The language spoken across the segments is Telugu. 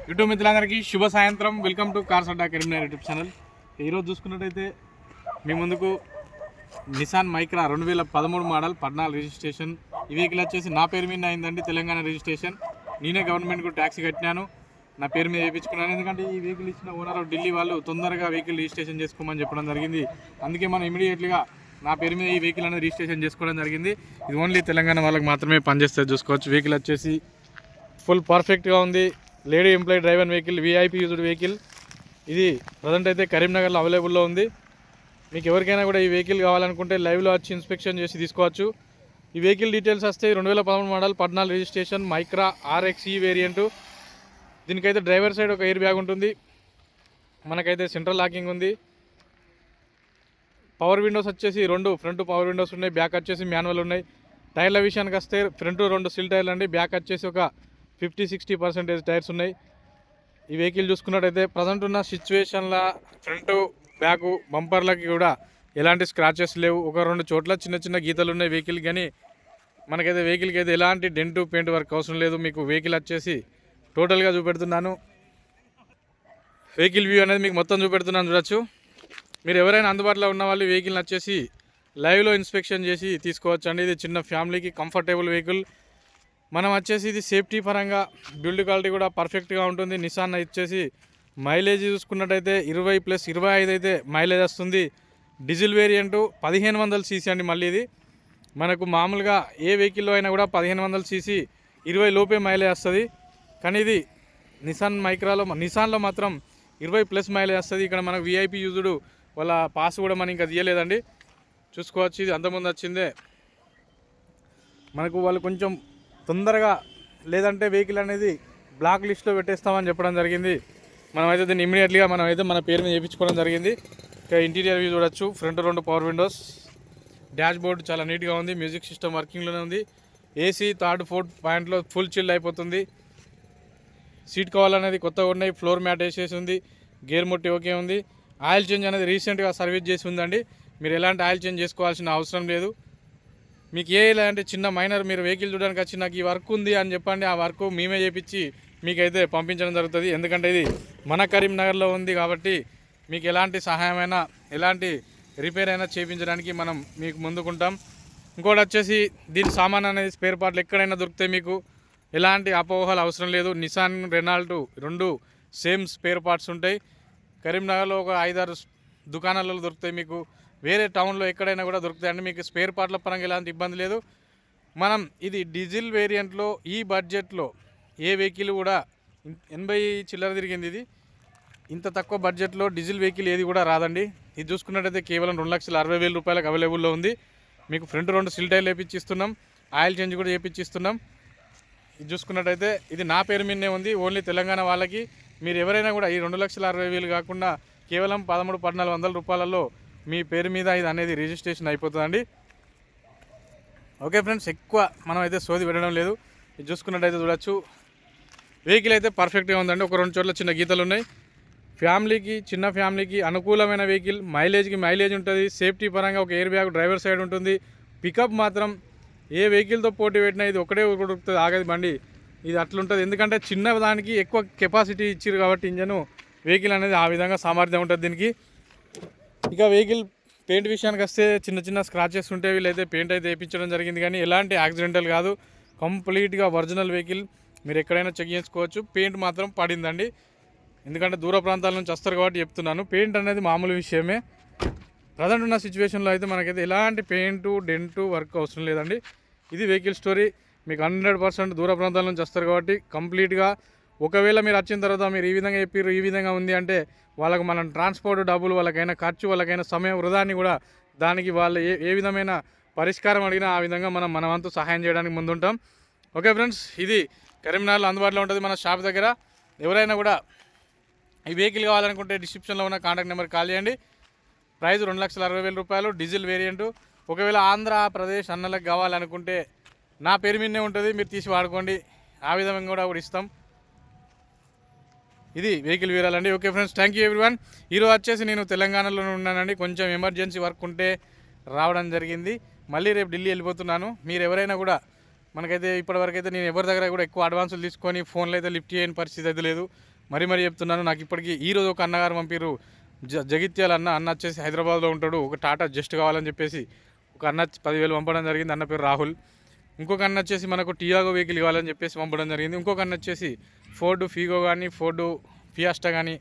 యూట్యూబ్ మిత్రులందరికీ శుభ సాయంత్రం. Welcome to cars Adda Karimnagar YouTube channel. ఈరోజు చూసుకున్నట్టయితే మీ ముందుకు నిసాన్ మైక్రా 2013 మోడల్ 14 రిజిస్ట్రేషన్. ఈ వెహికల్ వచ్చేసి నా పేరు మీద అయిందండి, తెలంగాణ రిజిస్ట్రేషన్. నేనే గవర్నమెంట్కు ట్యాక్సీ కట్టినాను, నా పేరు మీద వేయించుకున్నాను. ఎందుకంటే ఈ వెహికల్ ఇచ్చిన ఓనర్ ఢిల్లీ వాళ్ళు తొందరగా వెహికల్ రిజిస్ట్రేషన్ చేసుకోమని చెప్పడం జరిగింది. అందుకే మనం ఇమీడియట్గా నా పేరు మీద ఈ వెహికల్ అనేది రిజిస్ట్రేషన్ చేసుకోవడం జరిగింది. ఇది ఓన్లీ తెలంగాణ వాళ్ళకి మాత్రమే పనిచేస్తుంది, చూసుకోవచ్చు. వెహికల్ వచ్చేసి ఫుల్ పర్ఫెక్ట్గా ఉంది. Lady employee driver vehicle, VIP used vehicle. ఇది ప్రజెంట్ అయితే కరీంనగర్లో అవైలబుల్లో ఉంది. మీకు ఎవరికైనా కూడా ఈ వెహికల్ కావాలనుకుంటే లైవ్లో వచ్చి ఇన్స్పెక్షన్ చేసి తీసుకోవచ్చు. ఈ వెహికల్ డీటెయిల్స్ వస్తే 2013 model 14 registration Micra RXE variant. దీనికైతే డ్రైవర్ సైడ్ ఒక ఎయిర్ బ్యాగ్ ఉంటుంది, మనకైతే సెంట్రల్ లాకింగ్ ఉంది. పవర్ విండోస్ వచ్చేసి 2 ఫ్రంట్ పవర్ విండోస్ ఉన్నాయి, బ్యాక్ వచ్చేసి మాన్యువల్ ఉన్నాయి. టైర్ల విషయానికి వస్తే ఫ్రంట్ 2 సిల్ టైర్లు అండి, బ్యాక్ వచ్చేసి ఒక 50-60% టైర్స్ ఉన్నాయి. ఈ వెహికల్ చూసుకున్నట్టయితే ప్రజెంట్ ఉన్న సిచ్యువేషన్లో ఫ్రంట్ బ్యాక్ బంపర్లకి కూడా ఎలాంటి స్క్రాచెస్ లేవు. 1-2 చోట్ల చిన్న చిన్న గీతలు ఉన్నాయి వెహికల్, కానీ మనకైతే వెహికల్కి అయితే ఎలాంటి డెంటు పెయింట్ వర్క్ అవసరం లేదు. మీకు వెహికల్ వచ్చేసి టోటల్గా చూపెడుతున్నాను, వెహికల్ వ్యూ అనేది మీకు మొత్తం చూపెడుతున్నాను, చూడొచ్చు. మీరు ఎవరైనా అందుబాటులో ఉన్న వాళ్ళు వెహికల్ వచ్చేసి లైవ్లో ఇన్స్పెక్షన్ చేసి తీసుకోవచ్చు అండి. ఇది చిన్న ఫ్యామిలీకి కంఫర్టబుల్ వెహికల్. మనం వచ్చేసి ఇది సేఫ్టీ పరంగా బిల్డ్ క్వాలిటీ కూడా పర్ఫెక్ట్గా ఉంటుంది. నిసాన్ వచ్చేసి మైలేజ్ చూసుకున్నట్టయితే 20+25 అయితే మైలేజ్ వస్తుంది. డీజిల్ వేరియంటు 1500 cc అండి. మళ్ళీ ఇది మనకు మామూలుగా ఏ వెహికల్లో అయినా కూడా 1500 cc 20 లోపే మైలేజ్ వస్తుంది, కానీ ఇది నిసాన్లో మాత్రం 20+ మైలేజ్ వస్తుంది. ఇక్కడ మనకు వీఐపీ యూజ్డ్ వాళ్ళ పాస్ కూడా మనం ఇంకా తీయలేదండి, చూసుకోవచ్చు. ఇది అంతకుముందు వచ్చిందే. మనకు వాళ్ళు కొంచెం తొందరగా లేదంటే వెహికల్ అనేది బ్లాక్ లిస్ట్లో పెట్టేస్తామని చెప్పడం జరిగింది. మనమైతే దీన్ని ఇమీడియట్గా మన పేరు మీద చేయించుకోవడం జరిగింది. ఇక ఇంటీరియర్ వ్యూ చూడొచ్చు. Front 2 power Windows, dash board చాలా నీట్గా ఉంది, మ్యూజిక్ సిస్టమ్ వర్కింగ్లోనే ఉంది. ఏసీ 3rd 4th పాయింట్లో ఫుల్ చిల్ అయిపోతుంది. సీట్ కవర్ అనేది కొత్తగా ఉన్నాయి, ఫ్లోర్ మ్యాట్ వేసేసి ఉంది, గేర్ మొట్టి ఓకే ఉంది. ఆయిల్ చేంజ్ అనేది రీసెంట్గా సర్వీస్ చేసి ఉందండి. మీరు ఎలాంటి ఆయిల్ చేంజ్ చేసుకోవాల్సిన అవసరం లేదు. మీకు ఇలాంటి చిన్న మైనర్ మీరు వెహికల్ చూడడానికి వచ్చి నాకు ఈ వర్క్ ఉంది అని చెప్పండి, ఆ వర్క్ మేమే చేయించి మీకైతే పంపించడం జరుగుతుంది. ఎందుకంటే ఇది మన కరీంనగర్లో ఉంది కాబట్టి మీకు ఎలాంటి సహాయమైనా ఎలాంటి రిపేర్ అయినా చేయించడానికి మనం మీకు ముందుకుంటాం. ఇంకోటి వచ్చేసి దీని సామాన్ అనేది స్పేర్ పార్ట్లు ఎక్కడైనా దొరుకుతాయి, మీకు ఎలాంటి అపోహలు అవసరం లేదు. Nissan Renault 2 same spare parts ఉంటాయి. కరీంనగర్లో ఒక 5-6 దుకాణాలలో దొరుకుతాయి, మీకు వేరే టౌన్లో ఎక్కడైనా కూడా దొరుకుతాయండి. మీకు స్పేర్ పార్ట్ల పరంగా ఎలాంటి ఇబ్బంది లేదు. మనం ఇది డీజిల్ వేరియంట్లో ఈ బడ్జెట్లో ఏ వెహికల్ కూడా 80 చిల్లర తిరిగింది. ఇది ఇంత తక్కువ బడ్జెట్లో డీజిల్ వెహికల్ ఏది కూడా రాదండి. ఇది చూసుకున్నట్టయితే కేవలం 2,60,000 రూపాయలకు అవైలబుల్లో ఉంది. మీకు ఫ్రంట్ 2 సిల్ టైర్లు వేయించిస్తున్నాం, ఆయిల్ చేంజ్ కూడా చేయించిస్తున్నాం. ఇది చూసుకున్నట్టయితే ఇది నా పేరు మీదనే ఉంది, ఓన్లీ తెలంగాణ వాళ్ళకి. మీరు ఎవరైనా కూడా ఈ 2,60,000 కాకుండా కేవలం 1300-1400 రూపాయలలో మీ పేరు మీద ఇది అనేది రిజిస్ట్రేషన్ అయిపోతుందండి. ఓకే ఫ్రెండ్స్, ఎక్కువ మనం అయితే సోది పెట్టడం లేదు. ఇది చూసుకున్నట్టయితే చూడొచ్చు, వెహికల్ అయితే పర్ఫెక్ట్గా ఉందండి. 1-2 చోట్ల చిన్న గీతలు ఉన్నాయి. ఫ్యామిలీకి, చిన్న ఫ్యామిలీకి అనుకూలమైన వెహికల్. మైలేజ్కి మైలేజ్ ఉంటుంది. సేఫ్టీ పరంగా ఒక ఎయిర్ బ్యాగ్ డ్రైవర్ సైడ్ ఉంటుంది. పికప్ మాత్రం ఏ వెహికల్తో పోటీ పెట్టినా ఇది ఒకటే దొరుకుతుంది, ఆగది బండి. ఇది అట్లుంటుంది, ఎందుకంటే చిన్న దానికి ఎక్కువ కెపాసిటీ ఇచ్చారు కాబట్టి ఇంజను వెహికల్ అనేది ఆ విధంగా సామర్థ్యం ఉంటుంది దీనికి. ఇక వెహికల్ పెయింట్ విషయానికి వస్తే చిన్న చిన్న స్క్రాచెస్ ఉంటే వీళ్ళైతే పెయింట్ అయితే వేయించడం జరిగింది, కానీ ఎలాంటి యాక్సిడెంటల్ కాదు. కంప్లీట్గా ఒరిజినల్ వెహికల్. మీరు ఎక్కడైనా చెక్ చేసుకోవచ్చు. పెయింట్ మాత్రం పడిందండి, ఎందుకంటే దూర ప్రాంతాల నుంచి వస్తారు కాబట్టి చెప్తున్నాను. పెయింట్ అనేది మామూలు విషయమే. ప్రజెంట్ ఉన్న సిచ్యువేషన్లో అయితే మనకైతే ఎలాంటి పెయింటు డెంటు వర్క్ అవసరం లేదండి. ఇది వెహికల్ స్టోరీ. మీకు 100% దూర ప్రాంతాల నుంచి వస్తారు కాబట్టి కంప్లీట్గా. ఒకవేళ మీరు వచ్చిన తర్వాత మీరు ఈ విధంగా చెప్పారు, ఈ విధంగా ఉంది అంటే వాళ్ళకి మనం ట్రాన్స్పోర్ట్ డబ్బులు, వాళ్ళకైనా ఖర్చు, వాళ్ళకైనా సమయం వృధాన్ని కూడా దానికి వాళ్ళు ఏ విధమైన పరిష్కారం అడిగినా ఆ విధంగా మన వంతు సహాయం చేయడానికి ముందుంటాం. ఓకే ఫ్రెండ్స్, ఇది కరీంనగర్లో అందుబాటులో ఉంటుంది మన షాప్ దగ్గర. ఎవరైనా కూడా ఈ వెహికల్ కావాలనుకుంటే డిస్క్రిప్షన్లో ఉన్న కాంటాక్ట్ నెంబర్కి కాల్ చేయండి. ప్రైస్ 2,60,000 రూపాయలు, డీజిల్ వేరియంటు. ఒకవేళ ఆంధ్రప్రదేశ్ అన్నలకు కావాలనుకుంటే నా పేరు మీదనే ఉంటుంది, మీరు తీసి వాడుకోండి, ఆ విధంగా కూడా ఇస్తాం. ఇది వెహికల్ వివరాలండి. Okay friends, thank you everyone. ఈరోజు వచ్చేసి నేను తెలంగాణలోనే ఉన్నానండి, కొంచెం ఎమర్జెన్సీ వర్క్ ఉంటే రావడం జరిగింది. మళ్ళీ రేపు ఢిల్లీ వెళ్ళిపోతున్నాను. మీరు ఎవరైనా కూడా మనకైతే ఇప్పటివరకు అయితే నేను ఎవరి దగ్గర కూడా ఎక్కువ అడ్వాన్సులు తీసుకొని ఫోన్లో అయితే లిఫ్ట్ చేయని పరిస్థితి అయితే లేదు. మరీ చెప్తున్నాను. నాకు ఇప్పటికీ ఈరోజు ఒక అన్నగారు పంపిరు జగిత్యాల అన్న వచ్చేసి హైదరాబాద్లో ఉంటాడు. ఒక టాటా జస్ట్ కావాలని చెప్పేసి ఒక అన్న 10,000 పంపడం జరిగింది. అన్న పేరు రాహుల్. ఇంకొక అన్న వచ్చేసి మనకు టియాగో వెహికల్ ఇవ్వాలని చెప్పేసి పంపడం జరిగింది. ఇంకొక అన్న వచ్చేసి ఫోర్డ్ ఫీగో కానీ ఫోర్డ్ ఫియాస్టా కానీ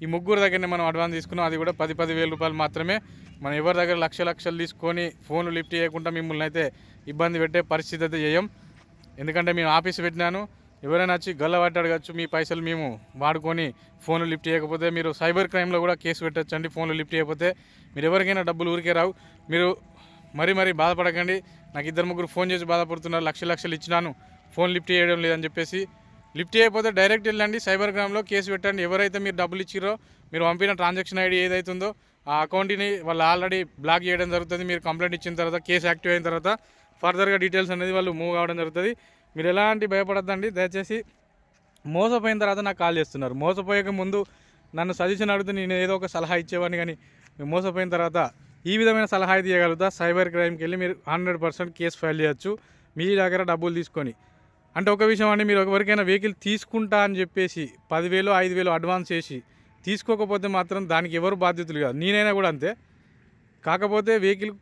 ఈ ముగ్గురు దగ్గరనే మనం అడ్వాన్స్ తీసుకున్నాం. అది కూడా 10,000 రూపాయలు మాత్రమే. మనం ఎవరి దగ్గర లక్షలు తీసుకొని ఫోన్లు లిఫ్ట్ చేయకుండా మిమ్మల్ని అయితే ఇబ్బంది పెట్టే పరిస్థితి అయితే చేయం. ఎందుకంటే మేము ఆఫీస్ పెట్టినాను. ఎవరైనా వచ్చి గల్లబట్టి అడగచ్చు. మీ పైసలు మేము వాడుకొని ఫోన్లు లిఫ్ట్ చేయకపోతే మీరు సైబర్ క్రైమ్లో కూడా కేసు పెట్టచ్చండి. ఫోన్లు లిఫ్ట్ చేయకపోతే మీరు ఎవరికైనా డబ్బులు ఊరికే రావు. మీరు మరీ బాధపడకండి. నాకు 2-3 ఫోన్ చేసి బాధపడుతున్నారు. లక్షలు ఇచ్చినాను ఫోన్ లిఫ్ట్ చేయడం లేదని చెప్పేసి. లిఫ్ట్ చేయకపోతే డైరెక్ట్ వెళ్ళండి సైబర్ క్రైమ్లో కేసు పెట్టండి. ఎవరైతే మీరు డబ్బులు ఇచ్చిరో మీరు పంపిన ట్రాన్సాక్షన్ ఐడి ఏదైతుందో ఆ అకౌంట్ని వాళ్ళు ఆల్రెడీ బ్లాక్ చేయడం జరుగుతుంది. మీరు కంప్లైంట్ ఇచ్చిన తర్వాత కేసు యాక్టివ్ అయిన తర్వాత ఫర్దర్గా డీటెయిల్స్ అనేది వాళ్ళు మూవ్ కావడం జరుగుతుంది. మీరు ఎలాంటి భయపడద్దండి. దయచేసి మోసపోయిన తర్వాత నాకు కాల్ చేస్తున్నారు. మోసపోయక ముందు నన్ను సజెషన్ అడిగితే నేను ఏదో ఒక సలహా ఇచ్చేవాడిని. కానీ మీరు మోసపోయిన తర్వాత ఈ విధమైన సలహా అయితే ఇవ్వగలుగుతా. సైబర్ క్రైమ్కి వెళ్ళి మీరు 100% కేసు ఫైల్ చేయొచ్చు మీ దగ్గర డబ్బులు తీసుకొని. అంటే ఒక విషయం అండి, మీరు ఎవరికైనా వెహికల్ తీసుకుంటా అని చెప్పేసి 10,000 5,000 అడ్వాన్స్ చేసి తీసుకోకపోతే మాత్రం దానికి ఎవరు బాధ్యతలు కాదు. నేనైనా కూడా అంతే. కాకపోతే వెహికల్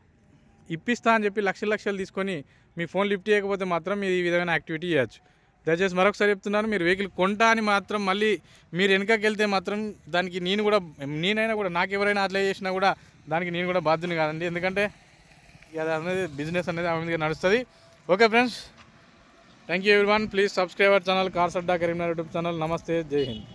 ఇప్పిస్తా అని చెప్పి లక్షలు తీసుకొని మీ ఫోన్ లిఫ్ట్ చేయకపోతే మాత్రం మీరు ఈ విధమైన యాక్టివిటీ చేయొచ్చు. దయచేసి మరొకసారి చెప్తున్నాను, మీరు వెహికల్ కొంటా అని మాత్రం మళ్ళీ మీరు వెనకకి వెళ్తే మాత్రం దానికి నేనైనా కూడా నాకు ఎవరైనా అట్లా చేసినా కూడా దానికి నేను కూడా బాధ్యుని కాదండి. ఎందుకంటే అది అనేది బిజినెస్ అనేది అవిధంగా నడుస్తుంది. Okay friends, thank you everyone. Please subscribe our channel cars Adda Karimnagar YouTube channel. నమస్తే, జై హింద్.